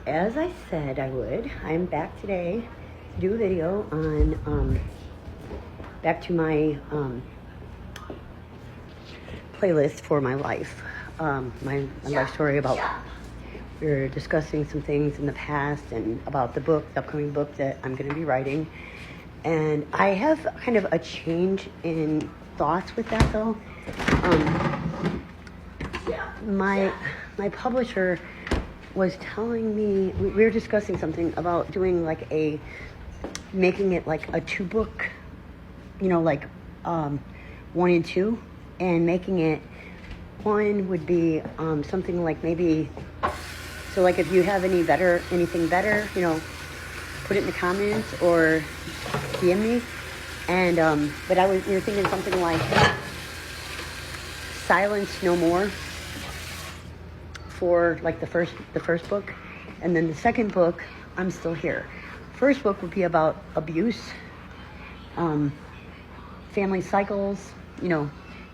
as I said I would, I'm back today to do a video on back to my playlist for my life, my life story about. We were discussing some things in the past and about the upcoming book that I'm going to be writing, and I have kind of a change in thoughts with that though. My publisher was telling me, we were discussing something about doing making it like a 2-book, like 1 and 2, and making it, one would be something like maybe, so like if you have anything better, put it in the comments or DM me. And but we were thinking something like Silence No More for like the first book, and then the second book, I'm Still Here. First book would be about abuse, family cycles,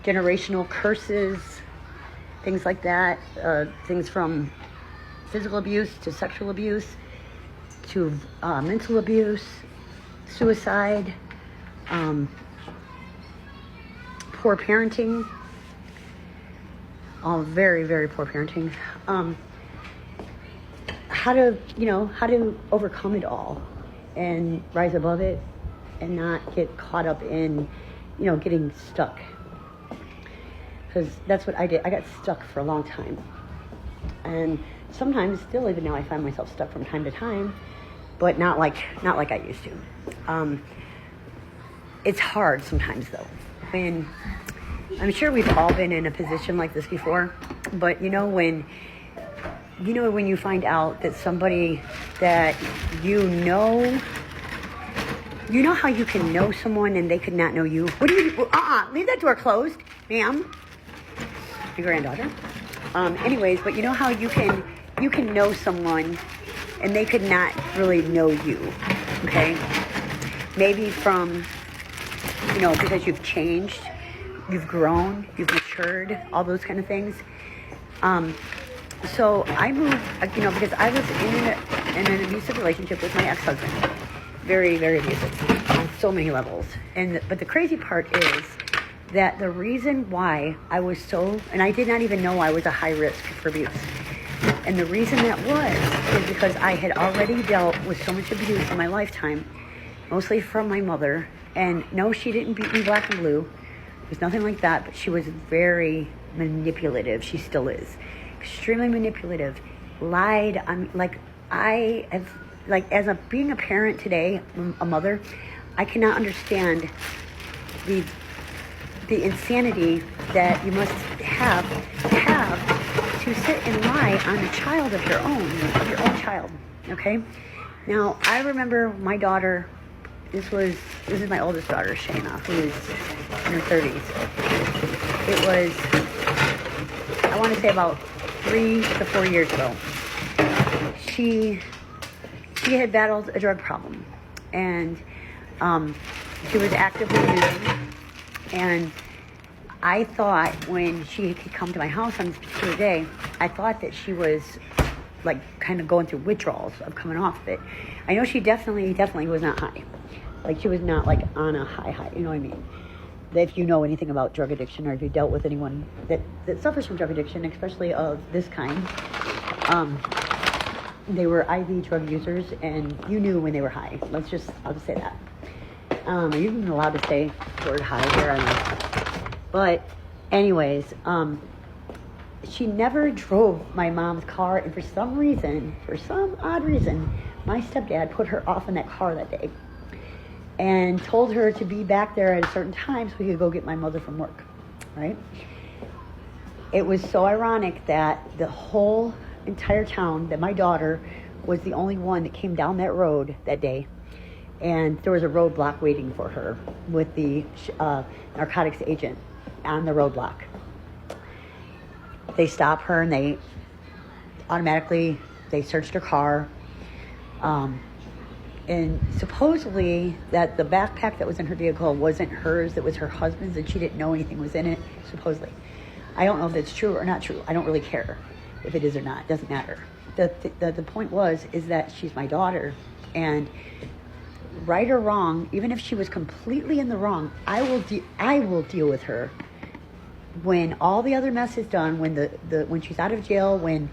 generational curses, things like that, things from physical abuse to sexual abuse to mental abuse, suicide, poor parenting, all very, very poor parenting. How to overcome it all and rise above it and not get caught up in, getting stuck. Because that's what I did. I got stuck for a long time. And sometimes, still even now, I find myself stuck from time to time, but not like I used to. It's hard sometimes, though. When I'm sure we've all been in a position like this before, but when you find out that somebody that you know how you can know someone and they could not know you. What do you do? Leave that door closed, ma'am. Your granddaughter. Anyways, but how you can know someone and they could not really know you. Okay? Maybe from, because you've changed, you've grown, you've matured, all those kind of things. So I moved, because I was in an abusive relationship with my ex-husband. Very, very abusive on so many levels. But the crazy part is that the reason why I was and I did not even know I was a high risk for abuse. And the reason that is because I had already dealt with so much abuse in my lifetime, mostly from my mother. And no, she didn't beat me black and blue. It was nothing like that, but she was very manipulative. She still is. Extremely manipulative. Lied. Being a parent today, a mother, I cannot understand the insanity that you must have to sit and lie on a child of your own child. Okay? Now, I remember my daughter, this is my oldest daughter, Shayna, who is in her 30s. It was, I want to say about 3 to 4 years ago. She had battled a drug problem, and she was actively using. And I thought when she could come to my house on this particular day, I thought that she was like kind of going through withdrawals of coming off of it. I know she definitely was not high. Like she was not like on a high, you know what I mean? If you know anything about drug addiction, or if you dealt with anyone that suffers from drug addiction, especially of this kind, they were IV drug users, and you knew when they were high. I'll just say that. Are you even allowed to say the word high here? I don't know. But anyways, she never drove my mom's car, and for some odd reason, my stepdad put her off in that car that day and told her to be back there at a certain time so we could go get my mother from work, right? It was so ironic that the whole entire town, that my daughter was the only one that came down that road that day, and there was a roadblock waiting for her with the narcotics agent on the roadblock. They stopped her and they searched her car. And supposedly that the backpack that was in her vehicle wasn't hers, it was her husband's, and she didn't know anything was in it, supposedly. I don't know if that's true or not true. I don't really care. if it is or not. It doesn't matter. The point is that she's my daughter, and right or wrong, even if she was completely in the wrong, I will deal with her when all the other mess is done, when she's out of jail, when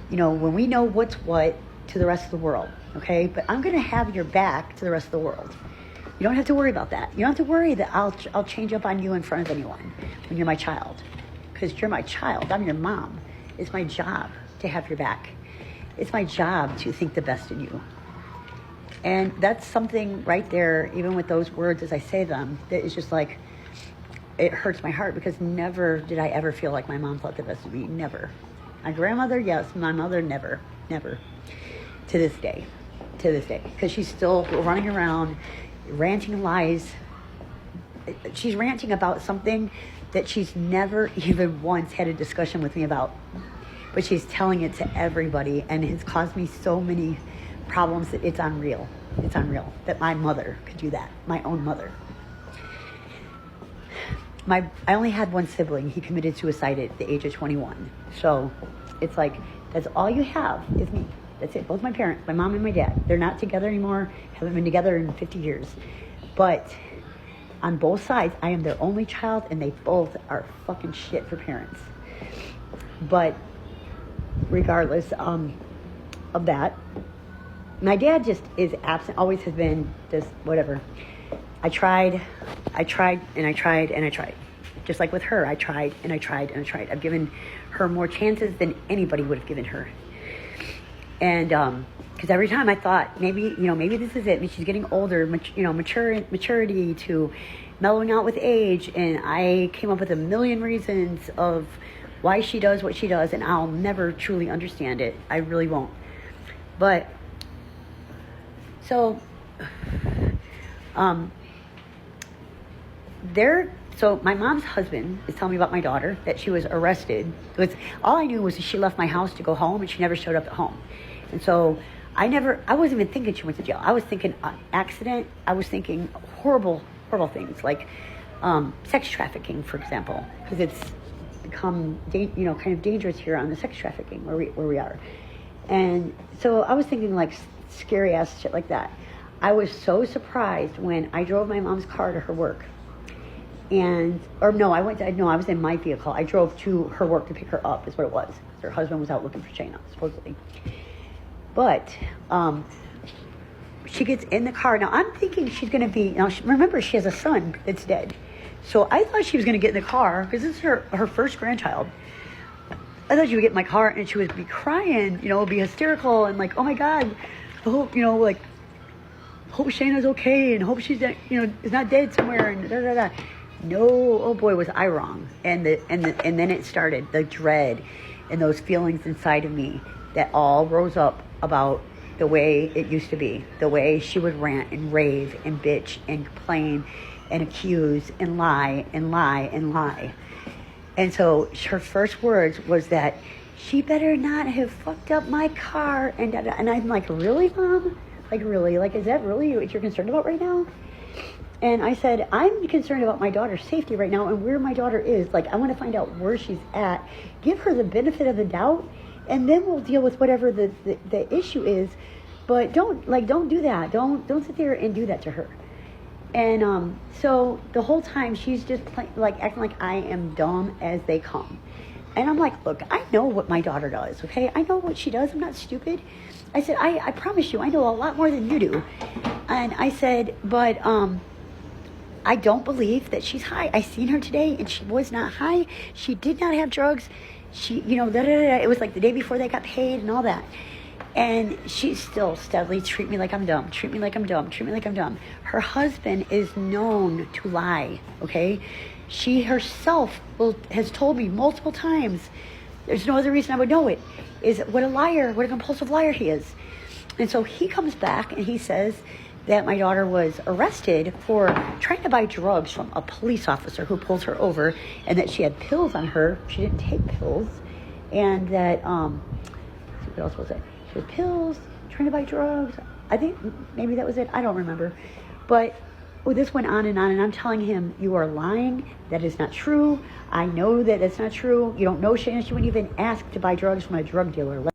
we know what's what to the rest of the world, okay? But I'm going to have your back to the rest of the world. You don't have to worry about that. You don't have to worry that I'll change up on you in front of anyone when you're my child, because you're my child. I'm your mom. It's my job to have your back. It's my job to think the best in you. And that's something right there, even with those words as I say them, that is just like, it hurts my heart, because never did I ever feel like my mom thought the best of me. Never. My grandmother, yes. My mother, never. Never. To this day. Because she's still running around, ranting lies. She's ranting about something that she's never even once had a discussion with me about. But she's telling it to everybody, and it's caused me so many problems that it's unreal. It's unreal that my mother could do that. My own mother. I only had one sibling. He committed suicide at the age of 21. So it's like, that's all you have is me. That's it. Both my parents, my mom and my dad. They're not together anymore. Haven't been together in 50 years. But on both sides, I am their only child, and they both are fucking shit for parents. But regardless of that, my dad just is absent, always has been just whatever. I tried. Just like with her, I tried. I've given her more chances than anybody would have given her. And because every time I thought, maybe this is it. And she's getting older, maturity to mellowing out with age. And I came up with a million reasons of why she does what she does, and I'll never truly understand it. I really won't. But so so my mom's husband is telling me about my daughter, that she was arrested. All I knew was that she left my house to go home, and she never showed up at home. And so I wasn't even thinking she went to jail. I was thinking accident. I was thinking horrible things like sex trafficking, for example, because it's become kind of dangerous here on the sex trafficking where we are. And so I was thinking like scary ass shit like that. I was so surprised when I drove my mom's car to her work. I was in my vehicle. I drove to her work to pick her up, is what it was. Her husband was out looking for Shayna, supposedly. But she gets in the car. Now, I'm thinking she's going to be... remember, she has a son that's dead. So I thought she was going to get in the car, because this is her first grandchild. I thought she would get in my car, and she would be crying, be hysterical, and like, oh my God, I hope, hope Shayna's okay, and hope she's, is not dead somewhere, and da-da-da. No, oh boy, was I wrong. And then it started, the dread and those feelings inside of me that all rose up about the way it used to be, the way she would rant and rave and bitch and complain and accuse and lie and lie and lie. And so her first words was that she better not have fucked up my car. And I'm like, really, Mom? Like, really? Like, is that really what you're concerned about right now? And I said, I'm concerned about my daughter's safety right now and where my daughter is. Like, I want to find out where she's at. Give her the benefit of the doubt, and then we'll deal with whatever the issue is. But don't do that. Don't sit there and do that to her. And so the whole time she's just acting like I am dumb as they come. And I'm like, look, I know what my daughter does, okay? I know what she does. I'm not stupid. I said, I promise you, I know a lot more than you do. And I said, but I don't believe that she's high. I seen her today, and she was not high. She did not have drugs. She, it was like the day before they got paid and all that. And she still steadily treat me like I'm dumb. Her husband is known to lie, okay? She herself has told me multiple times, there's no other reason I would know it, is what a compulsive liar he is. And so he comes back and he says that my daughter was arrested for trying to buy drugs from a police officer who pulls her over, and that she had pills on her. She didn't take pills. And that, what else was it? She had pills, trying to buy drugs. I think maybe that was it. I don't remember. But Oh, this went on, and I'm telling him, you are lying. That is not true. I know that it's not true. You don't know Shayna. She wouldn't even ask to buy drugs from a drug dealer.